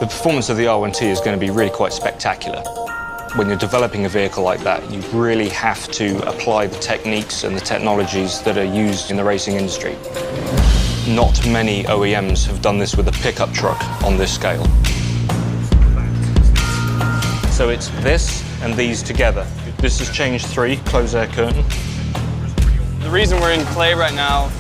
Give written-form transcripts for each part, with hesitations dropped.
The performance of the R1T is going to be really quite spectacular. When you're developing a vehicle like that, you really have to apply the techniques and the technologies that are used in the racing industry. Not many OEMs have done this with a pickup truck on this scale. So it's this and these together. This is change 3, close air curtain. The reason we're in clay right now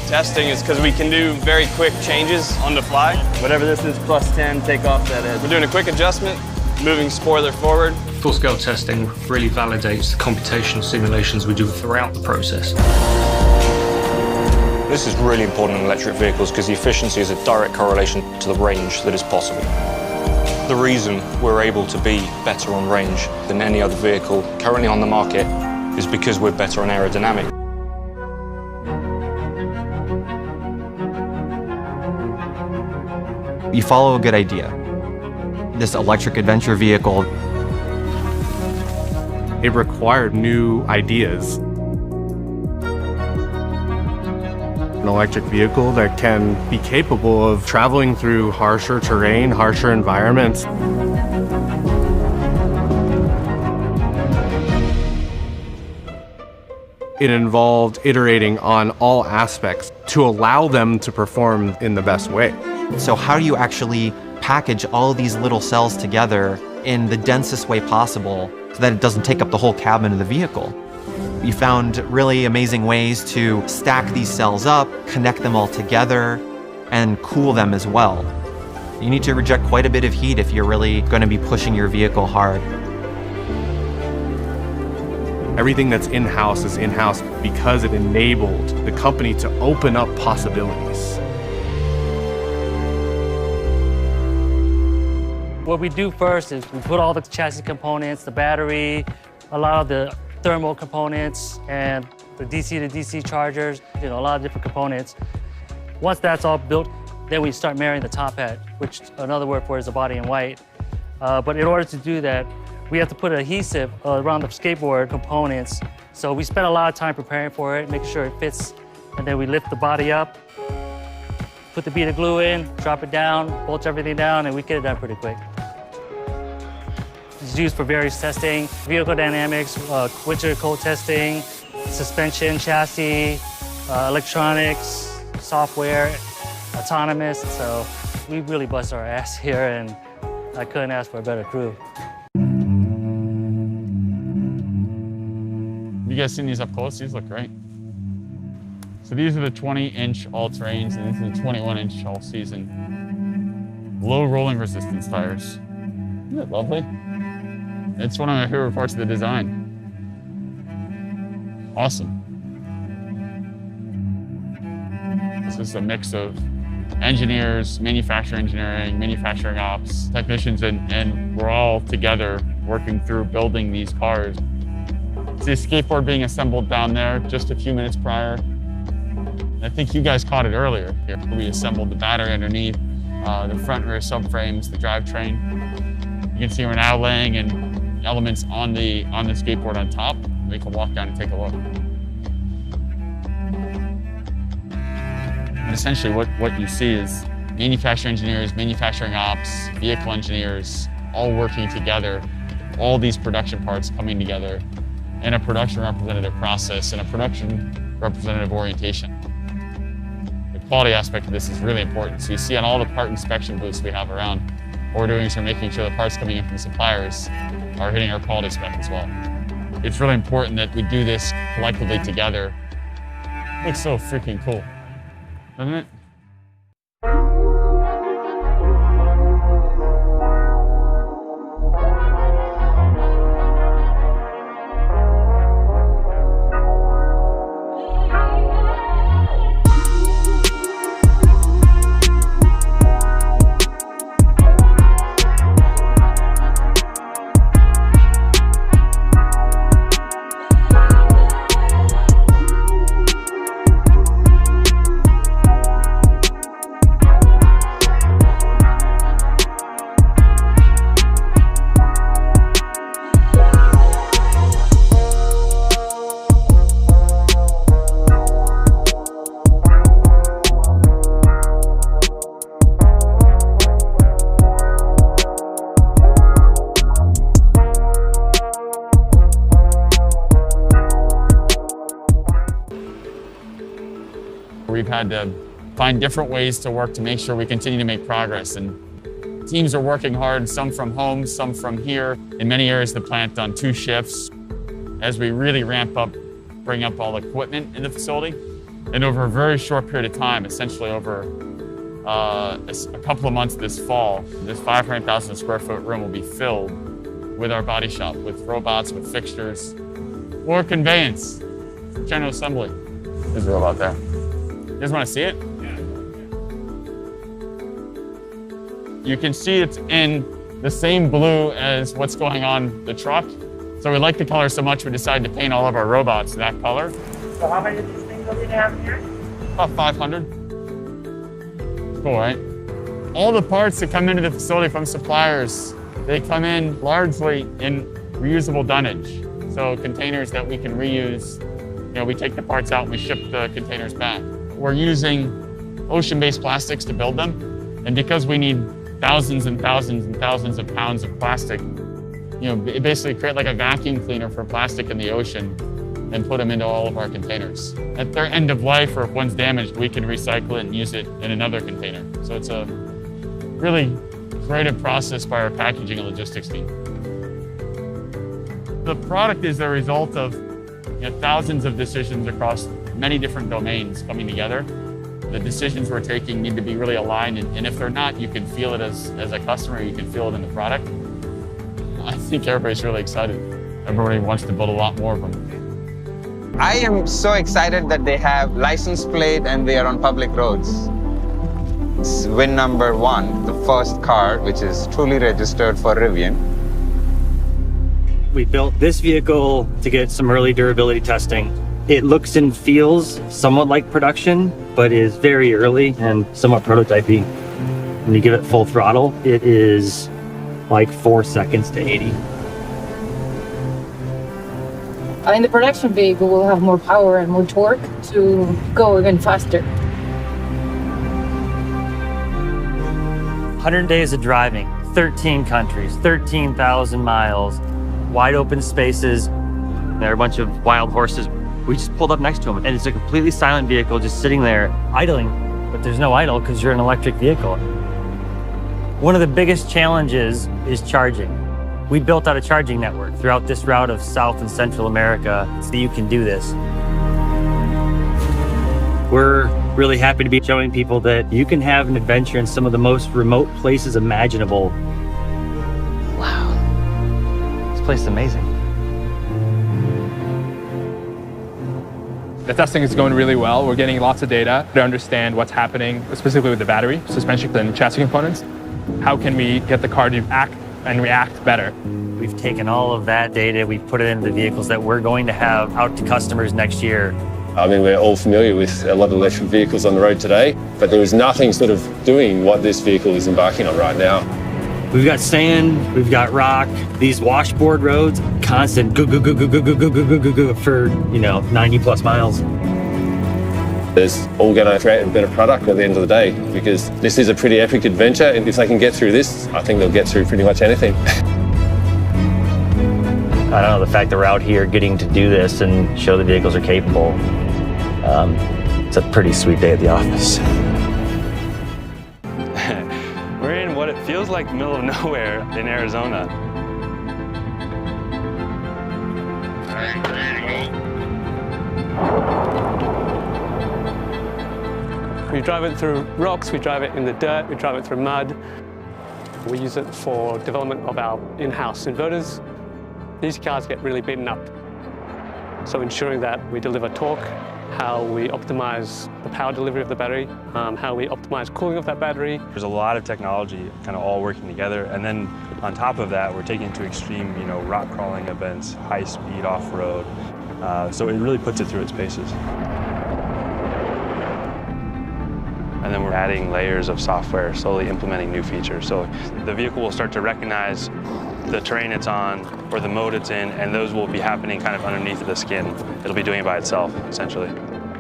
testing is because we can do very quick changes on the fly. Whatever this is, +10, take off that edge. We're doing a quick adjustment, moving spoiler forward. Full-scale testing really validates the computational simulations we do throughout the process. This is really important in electric vehicles because the efficiency is a direct correlation to the range that is possible. The reason we're able to be better on range than any other vehicle currently on the market is because we're better on aerodynamics. You follow a good idea. This electric adventure vehicle, it required new ideas. An electric vehicle that can be capable of traveling through harsher terrain, harsher environments. It involved iterating on all aspects to allow them to perform in the best way. so how do you actually package all of these little cells together in the densest way possible so that it doesn't take up the whole cabin of the vehicle? We found really amazing ways to stack these cells up, connect them all together, and cool them as well. You need to reject quite a bit of heat if you're really going to be pushing your vehicle hard. Everything that's in-house is in-house because it enabled the company to open up possibilities. What we do first is we put all the chassis components, the battery, a lot of the thermal components, and the DC to DC chargers, a lot of different components. Once that's all built, then we start marrying the top hat, which another word for it is the body in white. But in order to do that, we have to put adhesive around the skateboard components. So we spent a lot of time preparing for it, making sure it fits, and then we lift the body up, put the bead of glue in, drop it down, bolt everything down, and we get it done pretty quick. It's used for various testing, vehicle dynamics, winter cold testing, suspension, chassis, electronics, software, autonomous. So we really bust our ass here, and I couldn't ask for a better crew. You guys seen these up close? These look great. So these are the 20-inch all-terrains, and these are the 21-inch all-season. Low rolling resistance tires. Isn't that lovely? It's one of my favorite parts of the design. Awesome. This is a mix of engineers, manufacturing engineering, manufacturing ops, technicians, and we're all together working through building these cars. See a skateboard being assembled down there just a few minutes prior. I think you guys caught it earlier. Here, we assembled the battery underneath, the front and rear subframes, the drivetrain. You can see we're now laying in elements on the skateboard on top. We can walk down and take a look. And essentially what you see is manufacturing engineers, manufacturing ops, vehicle engineers, all working together, all these production parts coming together in a production representative process and a production representative orientation. The quality aspect of this is really important. So you see on all the part inspection booths we have around, what we're doing is we're making sure the parts coming in from suppliers are hitting our quality spec as well. It's really important that we do this collectively together. It looks so freaking cool, doesn't it? had to find different ways to work to make sure we continue to make progress. And teams are working hard, some from home, some from here. In many areas of the plant on 2 shifts as we really ramp up, bring up all the equipment in the facility. And over a very short period of time, essentially over a couple of months this fall, this 500,000 square foot room will be filled with our body shop, with robots, with fixtures, or conveyance, general assembly. There's a robot there. You guys want to see it? You can see it's in the same blue as what's going on the truck. So we like the color so much we decided to paint all of our robots that color. So how many of these things are we gonna have here? About 500. Cool, right? All the parts that come into the facility from suppliers, they come in largely in reusable dunnage. So containers that we can reuse. You know, we take the parts out and we ship the containers back. We're using ocean-based plastics to build them. And because we need thousands and thousands and thousands of pounds of plastic, you know, basically create like a vacuum cleaner for plastic in the ocean and put them into all of our containers. At their end of life, or if one's damaged, we can recycle it and use it in another container. So it's a really creative process by our packaging and logistics team. The product is the result of thousands of decisions across many different domains coming together. The decisions we're taking need to be really aligned, and if they're not, you can feel it as a customer, you can feel it in the product. I think everybody's really excited. Everybody wants to build a lot more of them. I am so excited that they have license plate and they are on public roads. It's win number 1, the first car which is truly registered for Rivian. We built this vehicle to get some early durability testing. It looks and feels somewhat like production, but is very early and somewhat prototypey. When you give it full throttle, it is like 4 seconds to 80. In the production vehicle, we'll have more power and more torque to go even faster. 100 days of driving, 13 countries, 13,000 miles, wide open spaces. There are a bunch of wild horses. We just pulled up next to them, and it's a completely silent vehicle just sitting there idling, but there's no idle because you're an electric vehicle. One of the biggest challenges is charging. We built out a charging network throughout this route of South and Central America so that you can do this. We're really happy to be showing people that you can have an adventure in some of the most remote places imaginable. Wow. This place is amazing. The testing is going really well. We're getting lots of data to understand what's happening, specifically with the battery, suspension, and chassis components. How can we get the car to act and react better? We've taken all of that data, we've put it into the vehicles that we're going to have out to customers next year. I mean, we're all familiar with a lot of electric vehicles on the road today, but there is nothing sort of doing what this vehicle is embarking on right now. We've got sand, we've got rock, these washboard roads, constant go, go, go, go, go, go, go, go, go, go, go for, 90 plus miles. It's all going to create a better product at the end of the day, because this is a pretty epic adventure, and if they can get through this, I think they'll get through pretty much anything. I don't know, the fact that we're out here getting to do this and show the vehicles are capable, it's a pretty sweet day at the office. We're in what it feels like the middle of nowhere in Arizona. We drive it through rocks, we drive it in the dirt, we drive it through mud. We use it for development of our in-house inverters. These cars get really beaten up. So ensuring that we deliver torque, how we optimize the power delivery of the battery, how we optimize cooling of that battery. There's a lot of technology kind of all working together, and then on top of that, we're taking it to extreme, rock crawling events, high speed off-road. So it really puts it through its paces. And then we're adding layers of software, slowly implementing new features. So the vehicle will start to recognize the terrain it's on or the mode it's in, and those will be happening kind of underneath the skin. It'll be doing it by itself, essentially.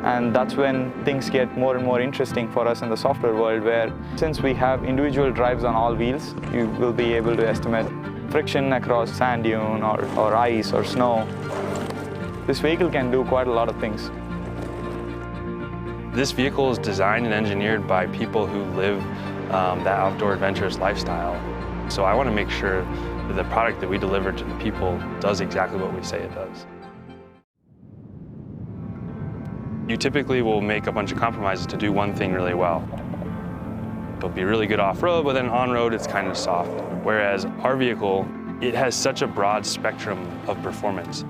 And that's when things get more and more interesting for us in the software world, where since we have individual drives on all wheels, you will be able to estimate friction across sand dune or ice or snow. This vehicle can do quite a lot of things. This vehicle is designed and engineered by people who live that outdoor adventurous lifestyle. So I want to make sure that the product that we deliver to the people does exactly what we say it does. You typically will make a bunch of compromises to do one thing really well. It'll be really good off-road, but then on-road it's kind of soft. Whereas our vehicle, it has such a broad spectrum of performance.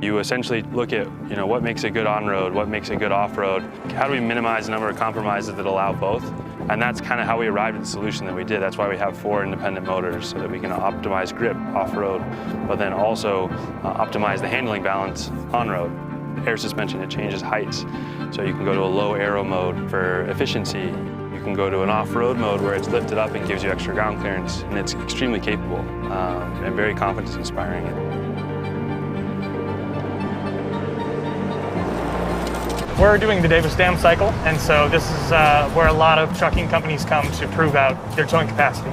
You essentially look at, what makes it good on-road, what makes it good off-road, how do we minimize the number of compromises that allow both? And that's kind of how we arrived at the solution that we did. That's why we have 4 independent motors, so that we can optimize grip off-road, but then also optimize the handling balance on-road. Air suspension, it changes heights. So you can go to a low aero mode for efficiency. You can go to an off-road mode where it's lifted up and gives you extra ground clearance, and it's extremely capable and very confidence-inspiring. We're doing the Davis Dam cycle, and so this is where a lot of trucking companies come to prove out their towing capacity.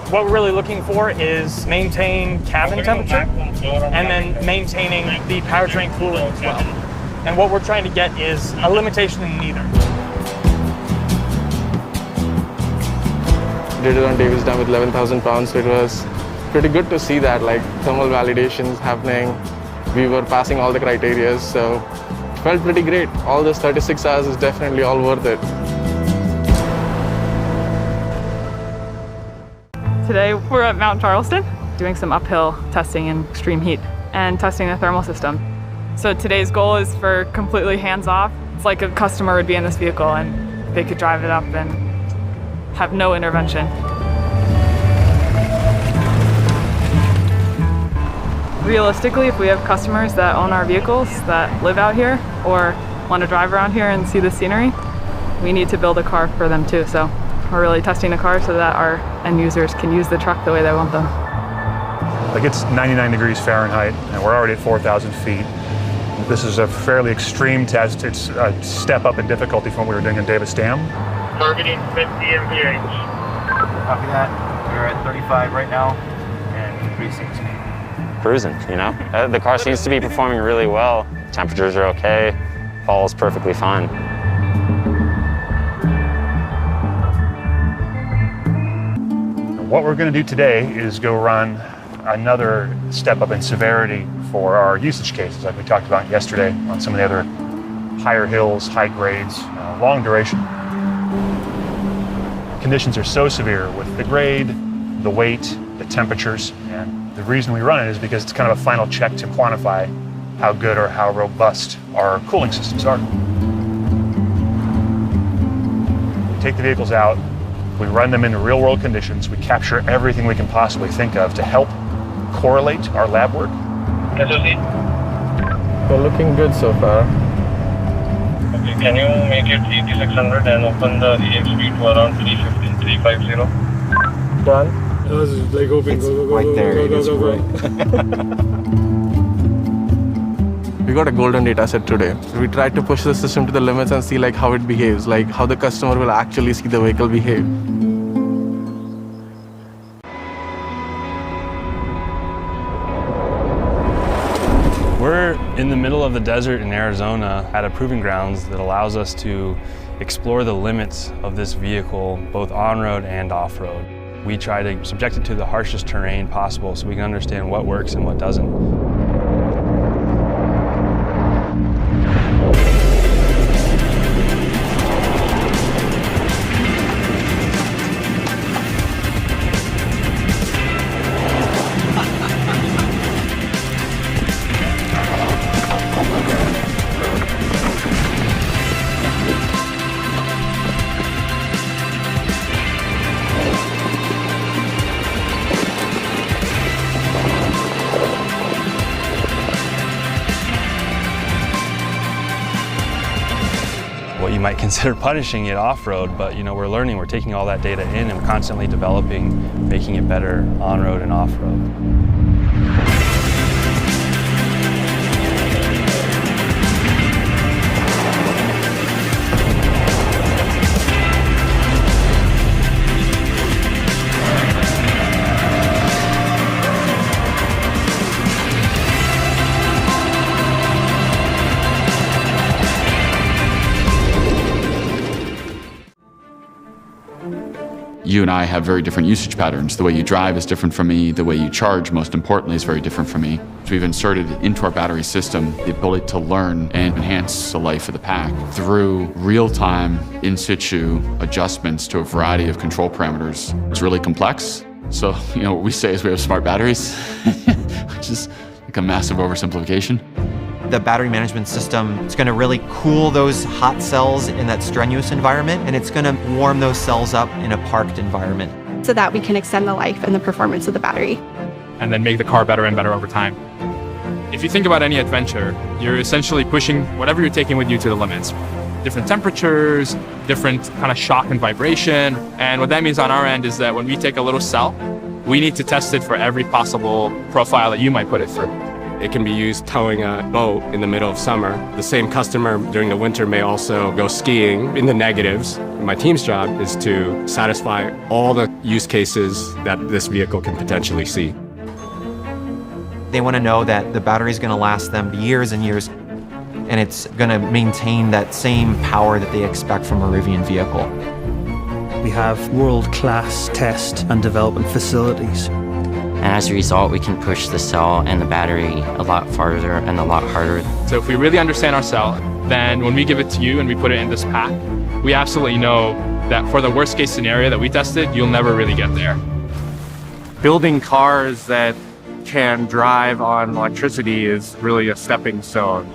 What we're really looking for is maintain cabin temperature and then maintaining the powertrain cooling as well. And what we're trying to get is a limitation in neither. Did it on Davis Dam with 11,000 pounds, so it was pretty good to see that, like thermal validations happening. We were passing all the criteria, so it felt pretty great. All those 36 hours is definitely all worth it. Today we're at Mount Charleston doing some uphill testing in extreme heat and testing the thermal system. So today's goal is for completely hands-off. It's like a customer would be in this vehicle and they could drive it up and have no intervention. Realistically, if we have customers that own our vehicles that live out here or want to drive around here and see the scenery, we need to build a car for them too. So we're really testing the car so that our end users can use the truck the way they want them. Like, it's 99 degrees Fahrenheit and we're already at 4,000 feet. This is a fairly extreme test. It's a step up in difficulty from what we were doing in Davis Dam. Targeting 50 mph. Copy that. We're at 35 right now and increasing speed. Cruising, The car seems to be performing really well. Temperatures are okay. Hall's perfectly fine. What we're going to do today is go run another step up in severity for our usage cases, like we talked about yesterday on some of the other higher hills, high grades, long duration. Conditions are so severe with the grade, the weight, the temperatures, and the reason we run it is because it's kind of a final check to quantify how good or how robust our cooling systems are. We take the vehicles out, we run them in real-world conditions, we capture everything we can possibly think of to help correlate our lab work. We're looking good so far. Okay, can you make it 8600 and open the EXP to around 350? Done. I was like hoping go, right there. It is right. We got a golden data set today. We tried to push the system to the limits and see how it behaves, how the customer will actually see the vehicle behave. We're in the middle of the desert in Arizona at a proving grounds that allows us to explore the limits of this vehicle, both on-road and off-road. We try to subject it to the harshest terrain possible so we can understand what works and what doesn't. What you might consider punishing it off-road, but we're learning, we're taking all that data in and constantly developing, making it better on-road and off-road. You and I have very different usage patterns. The way you drive is different from me. The way you charge, most importantly, is very different from me. So we've inserted into our battery system the ability to learn and enhance the life of the pack through real-time, in situ adjustments to a variety of control parameters. It's really complex. So, what we say is we have smart batteries, which is like a massive oversimplification. The battery management system is going to really cool those hot cells in that strenuous environment, and it's going to warm those cells up in a parked environment. So that we can extend the life and the performance of the battery. And then make the car better and better over time. If you think about any adventure, you're essentially pushing whatever you're taking with you to the limits. Different temperatures, different kind of shock and vibration. And what that means on our end is that when we take a little cell, we need to test it for every possible profile that you might put it through. It can be used towing a boat in the middle of summer. The same customer during the winter may also go skiing in the negatives. My team's job is to satisfy all the use cases that this vehicle can potentially see. They want to know that the battery is going to last them years and years, and it's going to maintain that same power that they expect from a Rivian vehicle. We have world-class test and development facilities. And as a result, we can push the cell and the battery a lot farther and a lot harder. So if we really understand our cell, then when we give it to you and we put it in this pack, we absolutely know that for the worst case scenario that we tested, you'll never really get there. Building cars that can drive on electricity is really a stepping stone.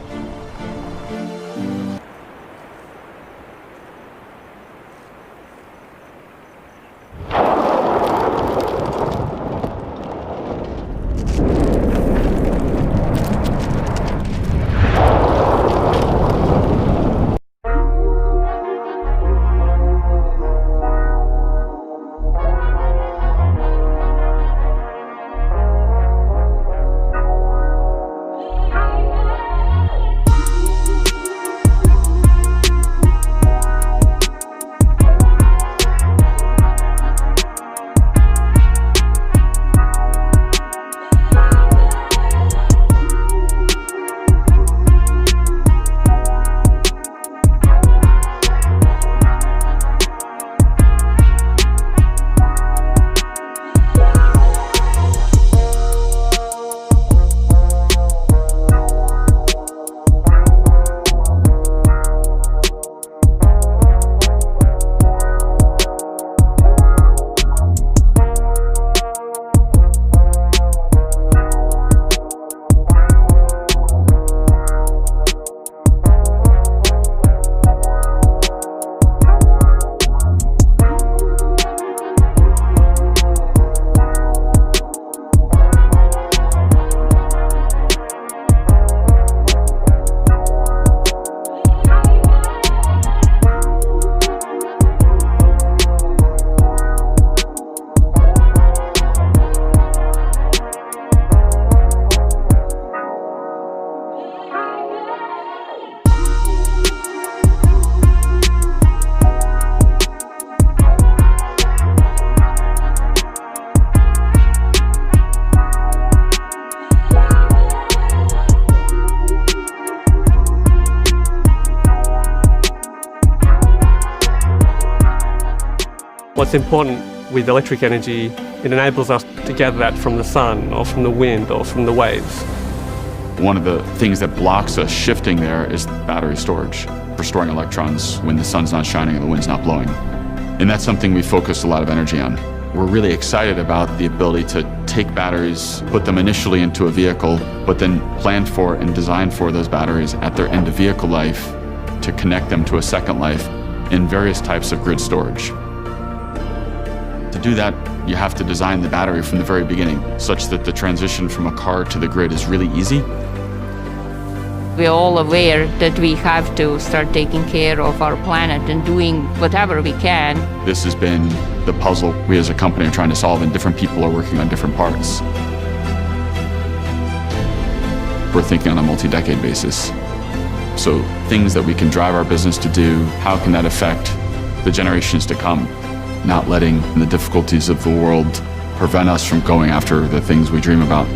What's important with electric energy, it enables us to gather that from the sun or from the wind or from the waves. One of the things that blocks us shifting there is battery storage for storing electrons when the sun's not shining and the wind's not blowing. And that's something we focus a lot of energy on. We're really excited about the ability to take batteries, put them initially into a vehicle, but then plan for and design for those batteries at their end of vehicle life to connect them to a second life in various types of grid storage. To do that, you have to design the battery from the very beginning, such that the transition from a car to the grid is really easy. We're all aware that we have to start taking care of our planet and doing whatever we can. This has been the puzzle we as a company are trying to solve, and different people are working on different parts. We're thinking on a multi-decade basis. So things that we can drive our business to do, how can that affect the generations to come? Not letting the difficulties of the world prevent us from going after the things we dream about.